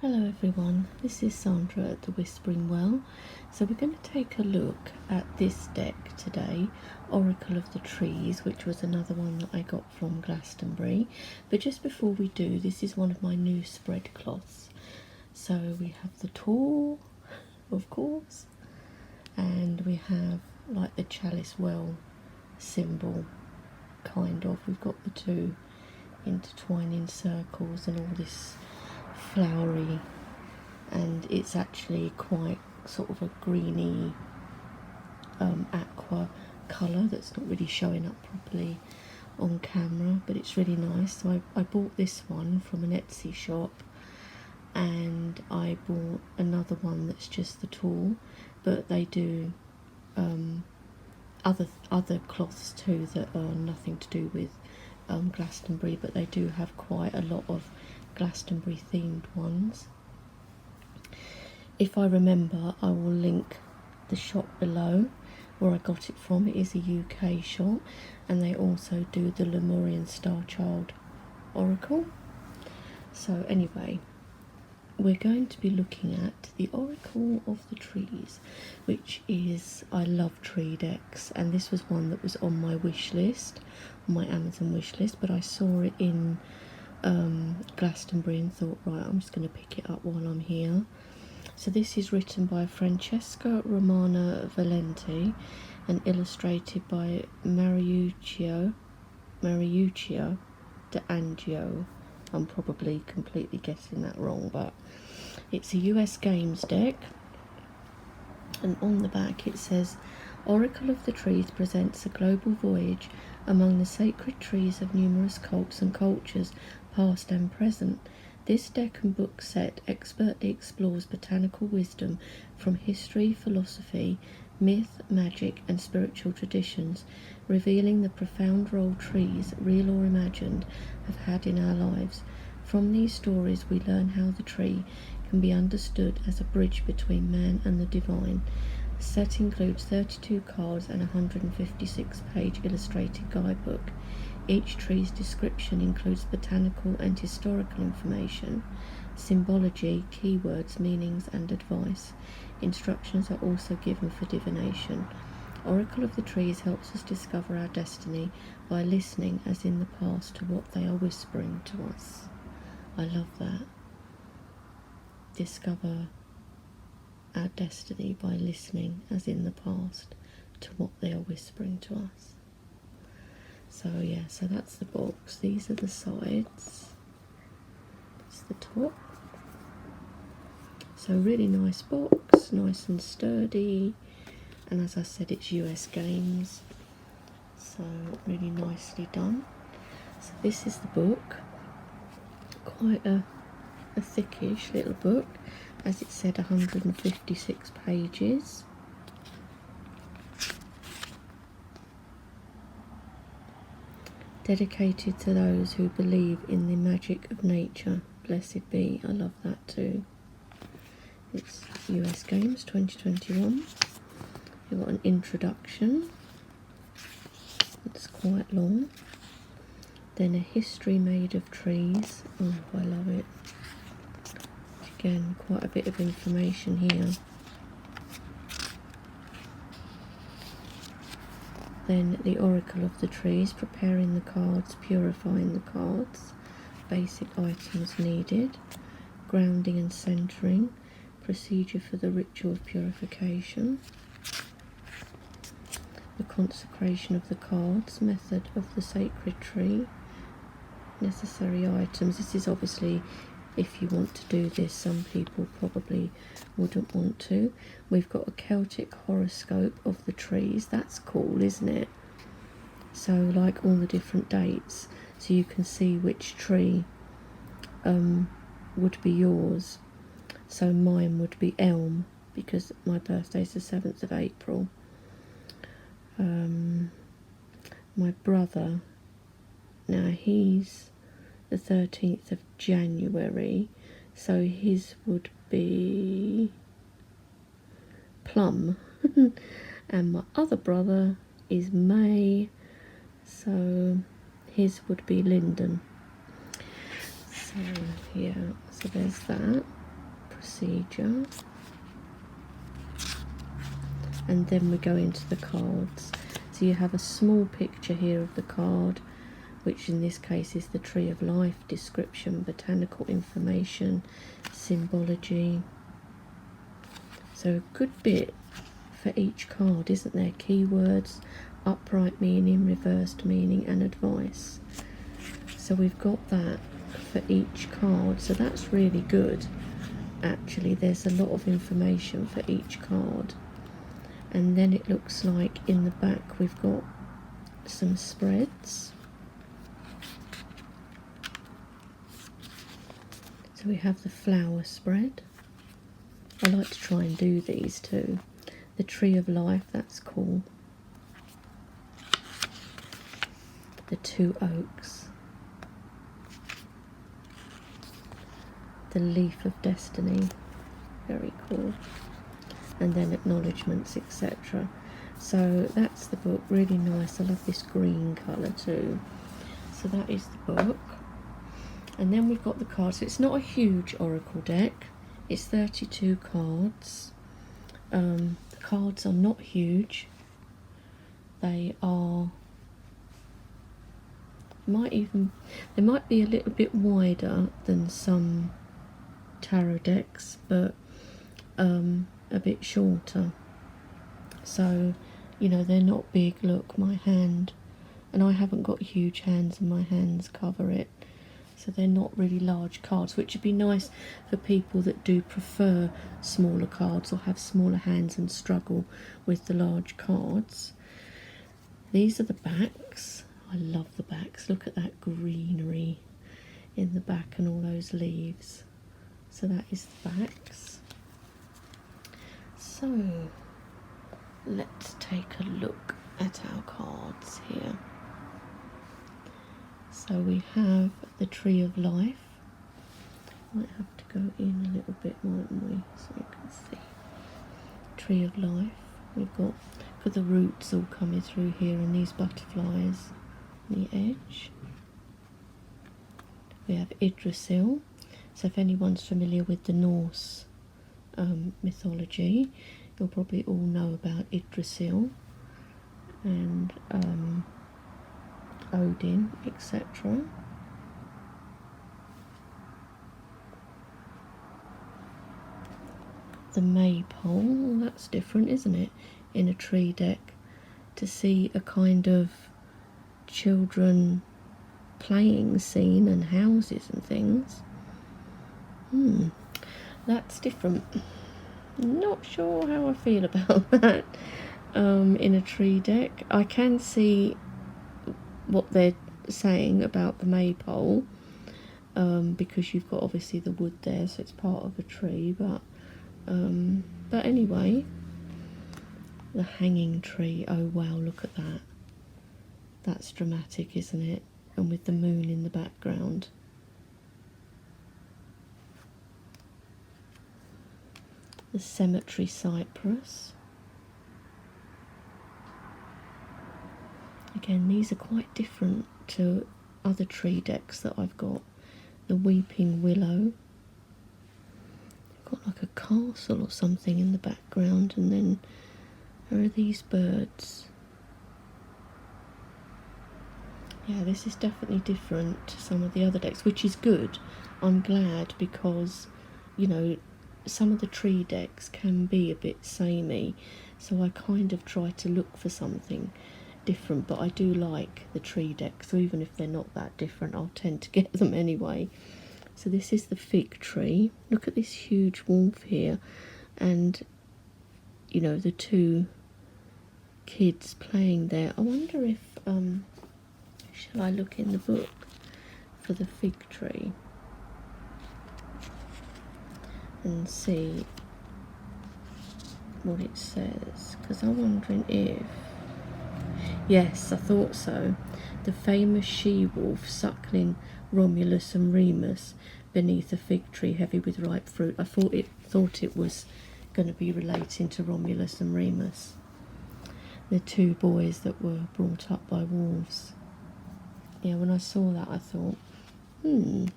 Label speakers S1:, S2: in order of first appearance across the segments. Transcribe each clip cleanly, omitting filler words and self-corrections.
S1: Hello everyone, this is Sandra at the Whispering Well. So we're going to take a look at this deck today, Oracle of the Trees, which was another one that I got from Glastonbury. But just before we do, this is one of my new spread cloths. So we have the Tour, of course, and we have like the Chalice Well symbol, kind of. We've got the two intertwining circles and all this flowery, and it's actually quite sort of a greeny aqua colour that's not really showing up properly on camera, but it's really nice. So I bought this one from an Etsy shop, and I bought another one that's just the Tour, but they do other cloths too that are nothing to do with Glastonbury, but they do have quite a lot of Glastonbury themed ones. If I remember, I will link the shop below where I got it from. It is a UK shop, and they also do the Lemurian Star Child Oracle. So anyway, we're going to be looking at the Oracle of the Trees, which is, I love tree decks, and this was one that was on my wish list, on my Amazon wish list, but I saw it in Glastonbury and thought, right, I'm just going to pick it up while I'm here. So this is written by Francesca Romana Valenti and illustrated by Mariuccia De Angio. I'm probably completely guessing that wrong, but it's a US Games deck, and on the back it says, Oracle of the Trees presents a global voyage among the sacred trees of numerous cults and cultures, past and present. This deck and book set expertly explores botanical wisdom from history, philosophy, myth, magic and spiritual traditions, revealing the profound role trees, real or imagined, have had in our lives. From these stories we learn how the tree can be understood as a bridge between man and the divine. The set includes 32 cards and a 156-page illustrated guidebook. Each tree's description includes botanical and historical information, symbology, keywords, meanings and advice. Instructions are also given for divination. Oracle of the Trees helps us discover our destiny by listening, as in the past, to what they are whispering to us. I love that. Discover our destiny by listening, as in the past, to what they are whispering to us. So yeah, so that's the box. These are the sides. It's the top. So really nice box, nice and sturdy. And as I said, it's US Games. So really nicely done. So this is the book. Quite a thickish little book. As it said, 156 pages. Dedicated to those who believe in the magic of nature. Blessed be. I love that too. It's US Games 2021. You've got an introduction. It's quite long. Then a history made of trees. Oh, I love it. Again, quite a bit of information here. Then the Oracle of the Trees, preparing the cards, purifying the cards, basic items needed, grounding and centering, procedure for the ritual of purification, the consecration of the cards, method of the sacred tree, necessary items. This is obviously, if you want to do this, some people probably wouldn't want to. We've got a Celtic horoscope of the trees. That's cool, isn't it? So like all the different dates, so you can see which tree would be yours. So mine would be elm, because my birthday's the 7th of April. My brother, now he's the 13th of January, so his would be plum. And my other brother is May, so his would be linden. So yeah, so there's that. procedure. And then we go into the cards. So you have a small picture here of the card, which in this case is the Tree of Life, description, botanical information, symbology. So a good bit for each card, isn't there? Keywords, upright meaning, reversed meaning, and advice. So we've got that for each card, so that's really good. Actually, there's a lot of information for each card. And then it looks like in the back we've got some spreads. So we have the flower spread. I like to try and do these too. The Tree of Life, that's cool. The Two Oaks. The Leaf of Destiny, very cool. And then acknowledgements, etc. So that's the book, really nice. I love this green colour too. So that is the book. And then we've got the cards. So it's not a huge oracle deck. It's 32 cards. The cards are not huge. They are they might be a little bit wider than some tarot decks, but a bit shorter. So, you know, they're not big. Look, my hand, and I haven't got huge hands and my hands cover it. So they're not really large cards, which would be nice for people that do prefer smaller cards or have smaller hands and struggle with the large cards. These are the backs. I love the backs. Look at that greenery in the back and all those leaves. So that is the backs. So let's take a look at our cards here. So we have the Tree of Life. Might have to go in a little bit, mightn't we, so you can see. Tree of Life. We've got the roots all coming through here and these butterflies on the edge. We have Yggdrasil. So if anyone's familiar with the Norse mythology, you'll probably all know about Yggdrasil and Odin, etc. The maypole, that's different, isn't it, in a tree deck, to see a kind of children playing scene and houses and things. That's different. Not sure how I feel about that in a tree deck. I can see what they're saying about the maypole, because you've got obviously the wood there, so it's part of a tree, but anyway, the hanging tree. Oh wow, look at that. That's dramatic, isn't it? And with the moon in the background. The cemetery cypress. Again, these are quite different to other tree decks that I've got. The weeping willow. Got like a castle or something in the background, and then there are these birds. Yeah, this is definitely different to some of the other decks, which is good. I'm glad, because, you know, some of the tree decks can be a bit samey, so I kind of try to look for something different, but I do like the tree decks, so even if they're not that different, I'll tend to get them anyway. So this is the fig tree. Look at this huge wolf here, and, you know, the two kids playing there. I wonder if, shall I look in the book for the fig tree and see what it says, because I'm wondering if, yes, I thought so. The famous she-wolf suckling Romulus and Remus beneath a fig tree heavy with ripe fruit. I thought it was going to be relating to Romulus and Remus, the two boys that were brought up by wolves. Yeah, when I saw that I thought, the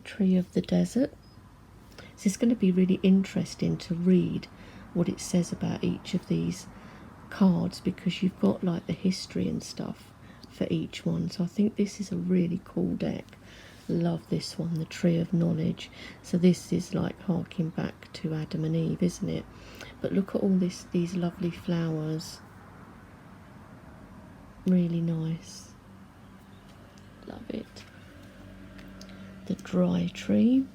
S1: tree of the desert. So it's going to be really interesting to read what it says about each of these cards, because you've got like the history and stuff for each one. So I think this is a really cool deck. Love this one, the Tree of Knowledge. So this is like harking back to Adam and Eve, isn't it? But look at all these lovely flowers. Really nice. Love it. The Dry Tree.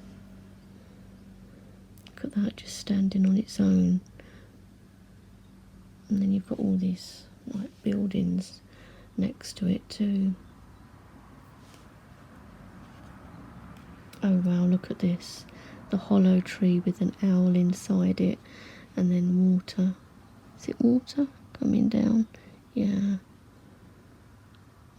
S1: Look at that, just standing on its own. And then you've got all these like buildings next to it too. Oh wow, look at this. The Hollow Tree with an owl inside it, and then water. Is it water coming down? Yeah.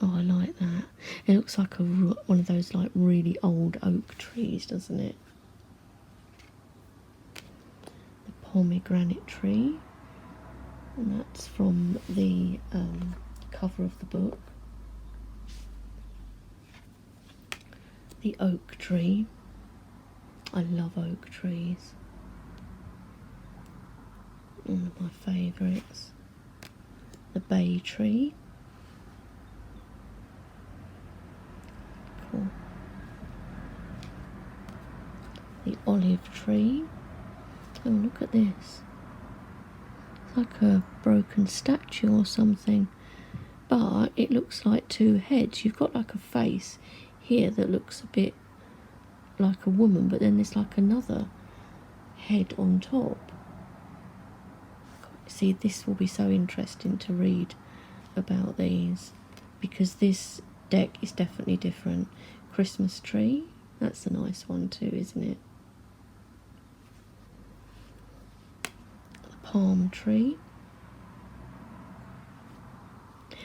S1: Oh, I like that. It looks like one of those like really old oak trees, doesn't it? The Pomegranate Tree. And that's from the cover of the book. The Oak Tree. I love oak trees. One of my favourites. The Bay Tree. Cool. The Olive Tree. Oh, look at this. It's like a broken statue or something. But it looks like two heads. You've got like a face here that looks a bit like a woman, but then there's like another head on top. See, this will be so interesting to read about these, because this deck is definitely different. Christmas Tree, that's a nice one too, isn't it? The Palm Tree.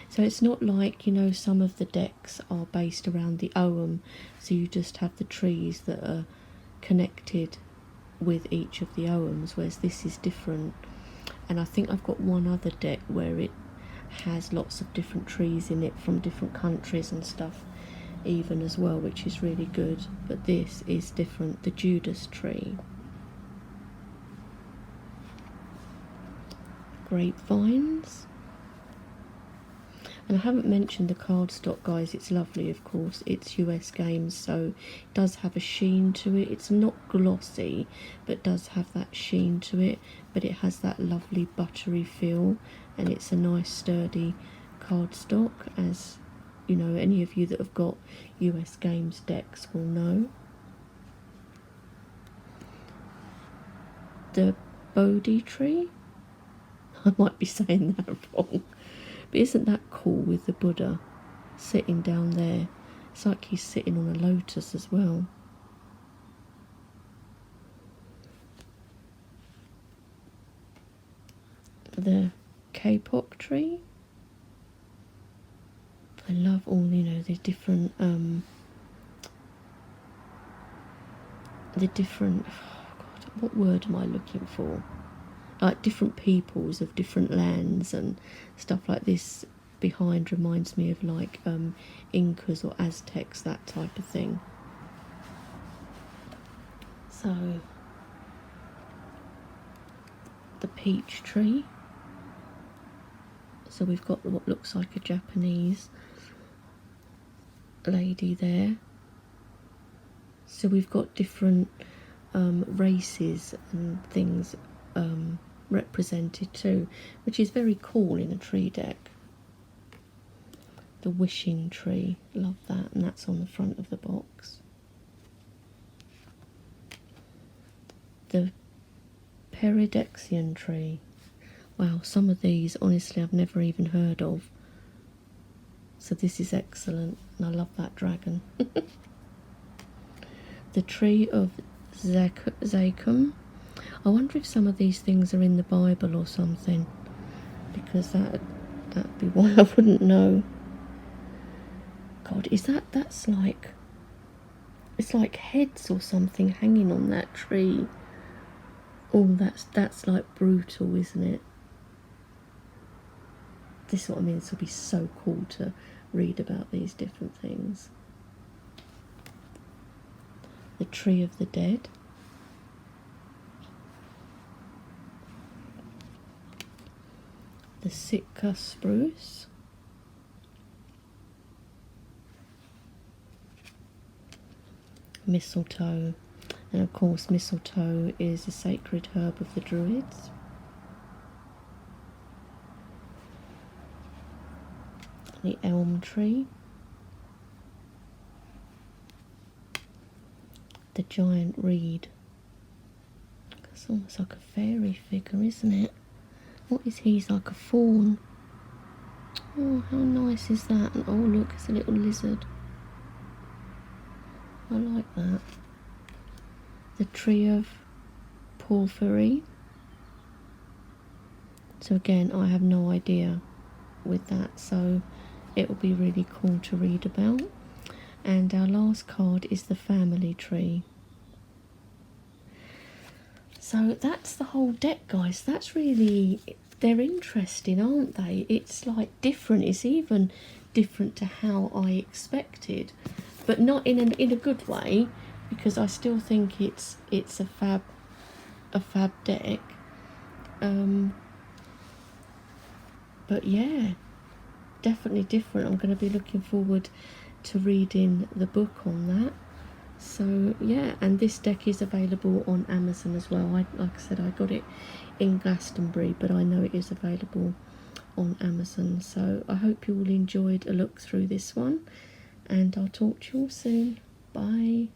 S1: So it's not like, you know, some of the decks are based around the Ogham, so you just have the trees that are connected with each of the Oghams, whereas this is different. And I think I've got one other deck where it has lots of different trees in it from different countries and stuff even as well, which is really good. But this is different. The Judas Tree. Grapevines. And I haven't mentioned the cardstock, guys. It's lovely, of course. It's US Games, so it does have a sheen to it. It's not glossy, but does have that sheen to it. But it has that lovely buttery feel, and it's a nice sturdy cardstock, as you know, any of you that have got US Games decks will know. The Bodhi Tree. I might be saying that wrong. But isn't that cool with the Buddha sitting down there? It's like he's sitting on a lotus as well. The Kapok Tree. I love all, you know, the different, oh God, what word am I looking for? Like different peoples of different lands and stuff like this behind reminds me of like Incas or Aztecs, that type of thing. So the Peach Tree. So we've got what looks like a Japanese lady there. So we've got different races and things represented too, which is very cool in a tree deck. The Wishing Tree, love that, and that's on the front of the box. The Peridexian Tree. Wow, some of these honestly I've never even heard of, so this is excellent, and I love that dragon. The Tree of Zachem. I wonder if some of these things are in the Bible or something, because that'd be why I wouldn't know. God, is that's like, it's like heads or something hanging on that tree. Oh, that's like brutal, isn't it? This is what I mean. This will be so cool to read about these different things. The Tree of the Dead. the Sitka spruce, mistletoe, and of course mistletoe is a sacred herb of the Druids. The elm tree, the giant reed. It's almost like a fairy figure, isn't it? What is he? He's like a fawn. Oh, how nice is that? And oh look, it's a little lizard. I like that. The tree of porphyry. So again, I have no idea with that, so it will be really cool to read about. And our last card is the family tree. So that's the whole deck, guys. That's really, they're interesting, aren't they? It's like different. It's even different to how I expected, but not in a good way, because I still think it's a fab deck. But yeah, definitely different. I'm going to be looking forward to reading the book on that. So yeah, and this deck is available on Amazon as well. Like I said, I got it in Glastonbury, but I know it is available on Amazon. So I hope you all enjoyed a look through this one, and I'll talk to you all soon. Bye.